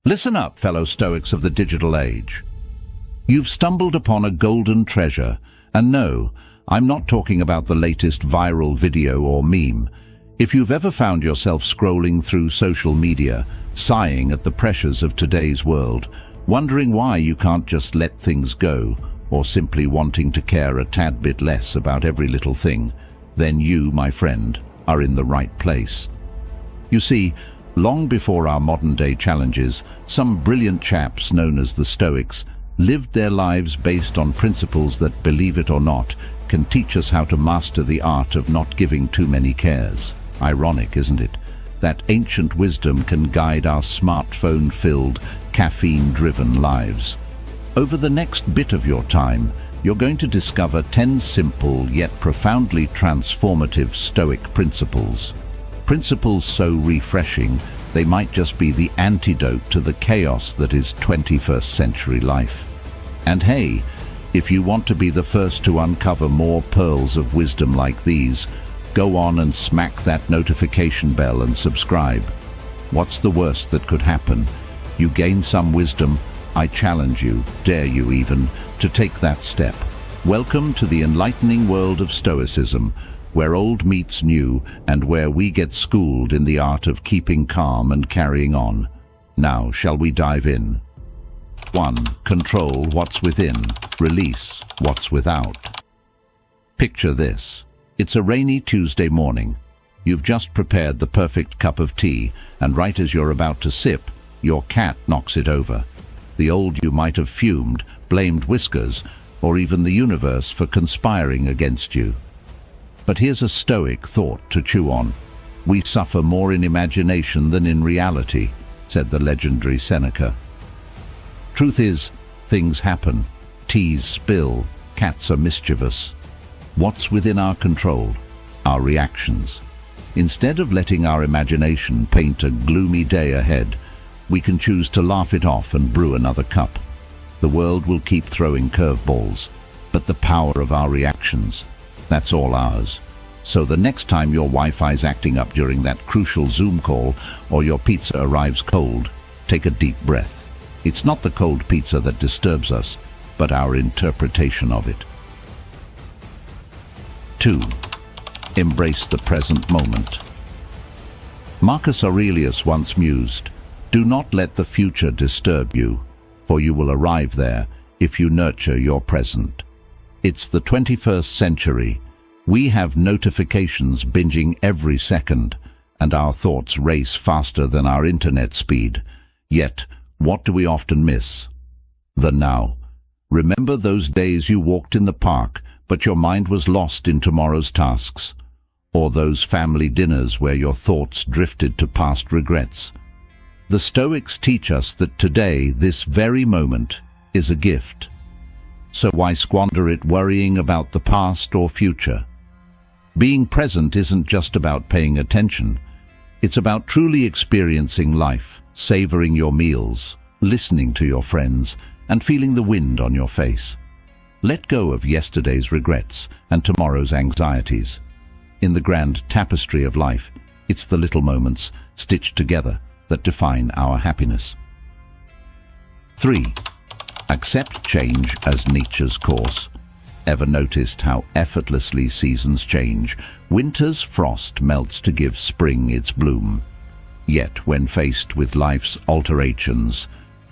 Listen up, fellow Stoics of the digital age. You've stumbled upon a golden treasure, and no, I'm not talking about the latest viral video or meme. If you've ever found yourself scrolling through social media, sighing at the pressures of today's world, wondering why you can't just let things go, or simply wanting to care a tad bit less about every little thing, then you, my friend, are in the right place. You see, long before our modern-day challenges, some brilliant chaps known as the Stoics lived their lives based on principles that, believe it or not, can teach us how to master the art of not giving too many cares. Ironic, isn't it? That ancient wisdom can guide our smartphone-filled, caffeine-driven lives. Over the next bit of your time, you're going to discover 10 simple yet profoundly transformative Stoic principles. Principles so refreshing, they might just be the antidote to the chaos that is 21st century life. And hey, if you want to be the first to uncover more pearls of wisdom like these, go on and smack that notification bell and subscribe. What's the worst that could happen? You gain some wisdom. I challenge you, dare you even, to take that step. Welcome to the enlightening world of Stoicism, where old meets new and where we get schooled in the art of keeping calm and carrying on. Now, shall we dive in? 1. Control what's within, release what's without. Picture this. It's a rainy Tuesday morning. You've just prepared the perfect cup of tea, and right as you're about to sip, your cat knocks it over. The old you might have fumed, blamed Whiskers, or even the universe for conspiring against you. But here's a Stoic thought to chew on. We suffer more in imagination than in reality, said the legendary Seneca. Truth is, things happen. Teas spill, cats are mischievous. What's within our control? Our reactions. Instead of letting our imagination paint a gloomy day ahead, we can choose to laugh it off and brew another cup. The world will keep throwing curveballs, but the power of our reactions, that's all ours. So the next time your Wi-Fi's acting up during that crucial Zoom call or your pizza arrives cold, take a deep breath. It's not the cold pizza that disturbs us, but our interpretation of it. 2. Embrace the present moment. Marcus Aurelius once mused, "Do not let the future disturb you, for you will arrive there if you nurture your present." It's the 21st century. We have notifications binging every second, and our thoughts race faster than our internet speed. Yet, what do we often miss? The now. Remember those days you walked in the park, but your mind was lost in tomorrow's tasks? Or those family dinners where your thoughts drifted to past regrets? The Stoics teach us that today, this very moment, is a gift. So why squander it worrying about the past or future? Being present isn't just about paying attention. It's about truly experiencing life, savoring your meals, listening to your friends, and feeling the wind on your face. Let go of yesterday's regrets and tomorrow's anxieties. In the grand tapestry of life, it's the little moments stitched together that define our happiness. 3. Accept change as nature's course. Ever noticed how effortlessly seasons change? Winter's frost melts to give spring its bloom. Yet when faced with life's alterations,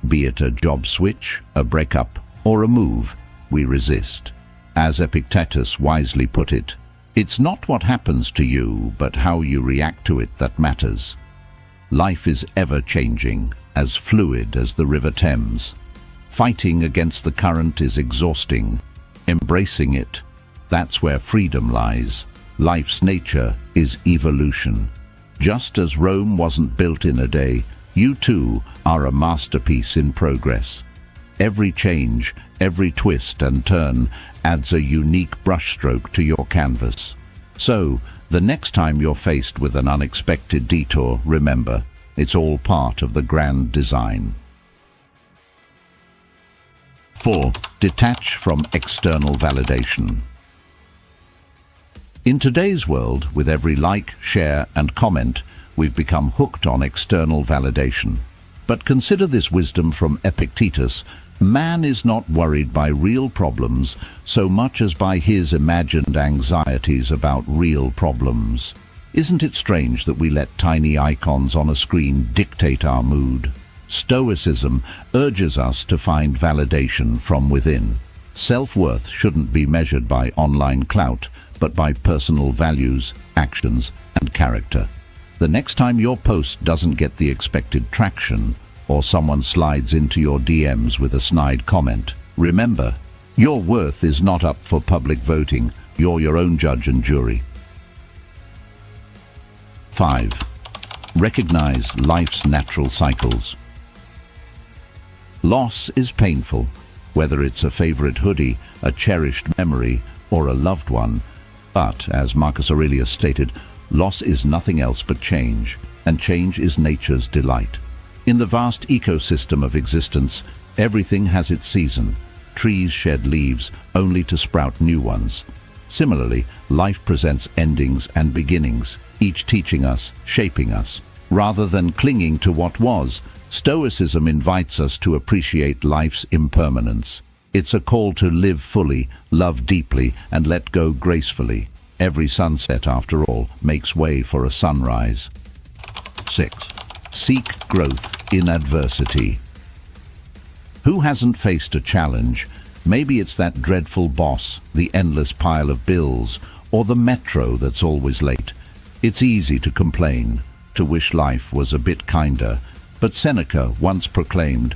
be it a job switch, a breakup, or a move, we resist. As Epictetus wisely put it, it's not what happens to you, but how you react to it that matters. Life is ever-changing, as fluid as the River Thames. Fighting against the current is exhausting. Embracing it, that's where freedom lies. Life's nature is evolution. Just as Rome wasn't built in a day, you too are a masterpiece in progress. Every change, every twist and turn adds a unique brushstroke to your canvas. So, the next time you're faced with an unexpected detour, remember, it's all part of the grand design. 4. Detach from external validation. In today's world, with every like, share, and comment, we've become hooked on external validation. But consider this wisdom from Epictetus. Man is not worried by real problems so much as by his imagined anxieties about real problems. Isn't it strange that we let tiny icons on a screen dictate our mood? Stoicism urges us to find validation from within. Self-worth shouldn't be measured by online clout, but by personal values, actions, and character. The next time your post doesn't get the expected traction, or someone slides into your DMs with a snide comment, remember, your worth is not up for public voting. You're your own judge and jury. 5. Recognize life's natural cycles. Loss is painful, whether it's a favorite hoodie, a cherished memory, or a loved one. But, as Marcus Aurelius stated, loss is nothing else but change, and change is nature's delight. In the vast ecosystem of existence, everything has its season. Trees shed leaves only to sprout new ones. Similarly, life presents endings and beginnings, each teaching us, shaping us. Rather than clinging to what was, Stoicism invites us to appreciate life's impermanence. It's a call to live fully, love deeply, and let go gracefully. Every sunset, after all, makes way for a sunrise. 6. Seek growth in adversity. Who hasn't faced a challenge? Maybe it's that dreadful boss, the endless pile of bills, or the metro that's always late. It's easy to complain, to wish life was a bit kinder, but Seneca once proclaimed,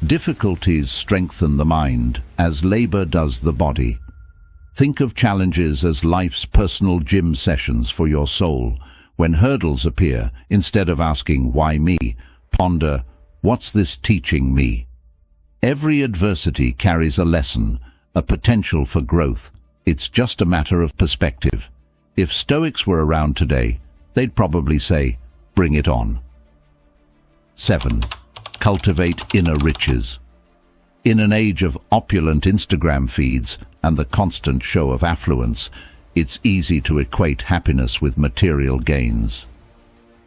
"Difficulties strengthen the mind, as labor does the body." Think of challenges as life's personal gym sessions for your soul. When hurdles appear, instead of asking, "Why me?" ponder, "What's this teaching me?" Every adversity carries a lesson, a potential for growth. It's just a matter of perspective. If Stoics were around today, they'd probably say, "Bring it on." 7. Cultivate inner riches. In an age of opulent Instagram feeds and the constant show of affluence, it's easy to equate happiness with material gains.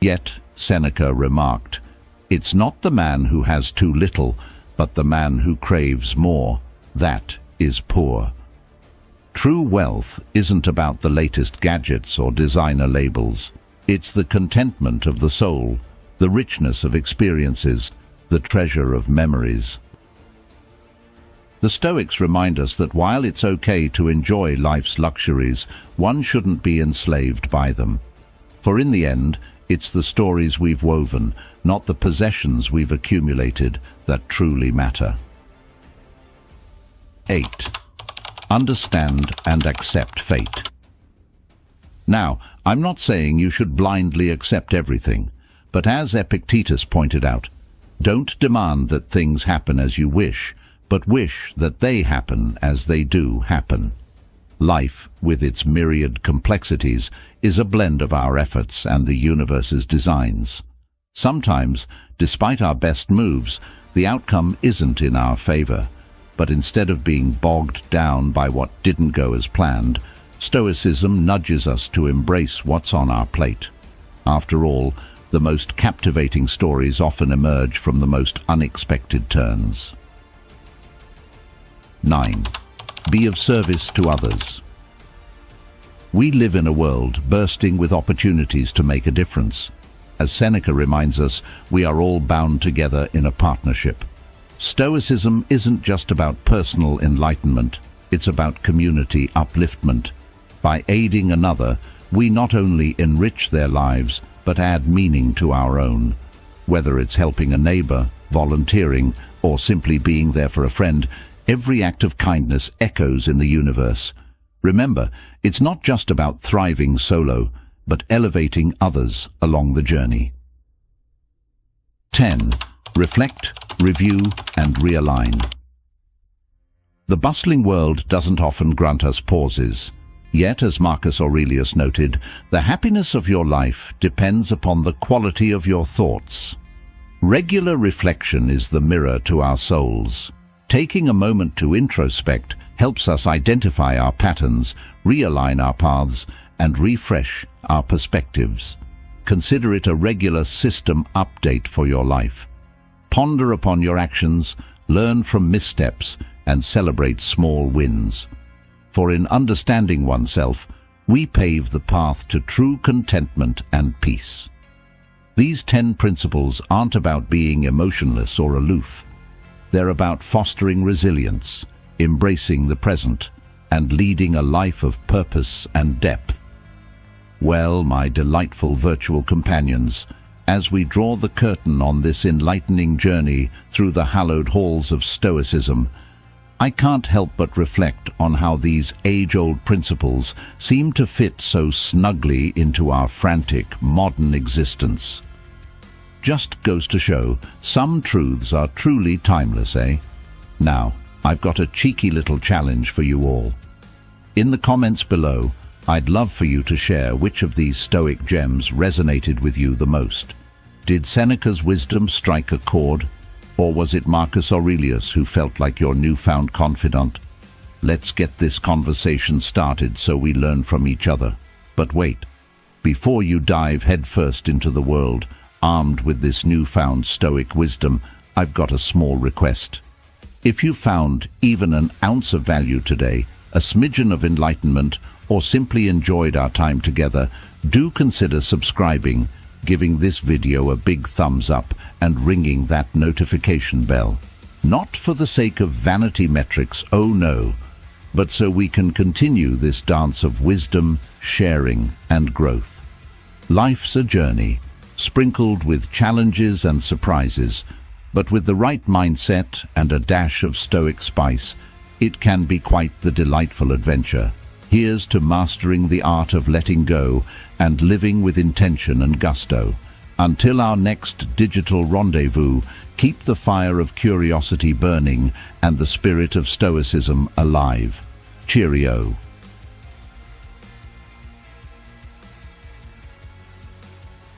Yet, Seneca remarked, "It's not the man who has too little, but the man who craves more. That is poor." True wealth isn't about the latest gadgets or designer labels. It's the contentment of the soul, the richness of experiences, the treasure of memories. The Stoics remind us that while it's okay to enjoy life's luxuries, one shouldn't be enslaved by them. For in the end, it's the stories we've woven, not the possessions we've accumulated, that truly matter. 8. Understand and accept fate. Now, I'm not saying you should blindly accept everything, but as Epictetus pointed out, don't demand that things happen as you wish, but wish that they happen as they do happen. Life, with its myriad complexities, is a blend of our efforts and the universe's designs. Sometimes, despite our best moves, the outcome isn't in our favor, but instead of being bogged down by what didn't go as planned, Stoicism nudges us to embrace what's on our plate. After all, the most captivating stories often emerge from the most unexpected turns. 9. Be of service to others. We live in a world bursting with opportunities to make a difference. As Seneca reminds us, we are all bound together in a partnership. Stoicism isn't just about personal enlightenment, it's about community upliftment. By aiding another, we not only enrich their lives, but add meaning to our own. Whether it's helping a neighbor, volunteering, or simply being there for a friend, every act of kindness echoes in the universe. Remember, it's not just about thriving solo, but elevating others along the journey. 10. Reflect, review, and realign. The bustling world doesn't often grant us pauses. Yet, as Marcus Aurelius noted, the happiness of your life depends upon the quality of your thoughts. Regular reflection is the mirror to our souls. Taking a moment to introspect helps us identify our patterns, realign our paths, and refresh our perspectives. Consider it a regular system update for your life. Ponder upon your actions, learn from missteps, and celebrate small wins. For in understanding oneself, we pave the path to true contentment and peace. These 10 principles aren't about being emotionless or aloof. They're about fostering resilience, embracing the present, and leading a life of purpose and depth. Well, my delightful virtual companions, as we draw the curtain on this enlightening journey through the hallowed halls of Stoicism, I can't help but reflect on how these age-old principles seem to fit so snugly into our frantic, modern existence. Just goes to show, some truths are truly timeless, eh? Now, I've got a cheeky little challenge for you all. In the comments below, I'd love for you to share which of these Stoic gems resonated with you the most. Did Seneca's wisdom strike a chord? Or was it Marcus Aurelius who felt like your newfound confidant? Let's get this conversation started so we learn from each other. But wait, before you dive headfirst into the world, armed with this newfound Stoic wisdom, I've got a small request. If you found even an ounce of value today, a smidgen of enlightenment, or simply enjoyed our time together, do consider subscribing, giving this video a big thumbs up, and ringing that notification bell. Not for the sake of vanity metrics, oh no, but so we can continue this dance of wisdom, sharing, and growth. Life's a journey, sprinkled with challenges and surprises, but with the right mindset and a dash of Stoic spice, it can be quite the delightful adventure. Here's to mastering the art of letting go and living with intention and gusto. Until our next digital rendezvous, keep the fire of curiosity burning and the spirit of Stoicism alive. Cheerio.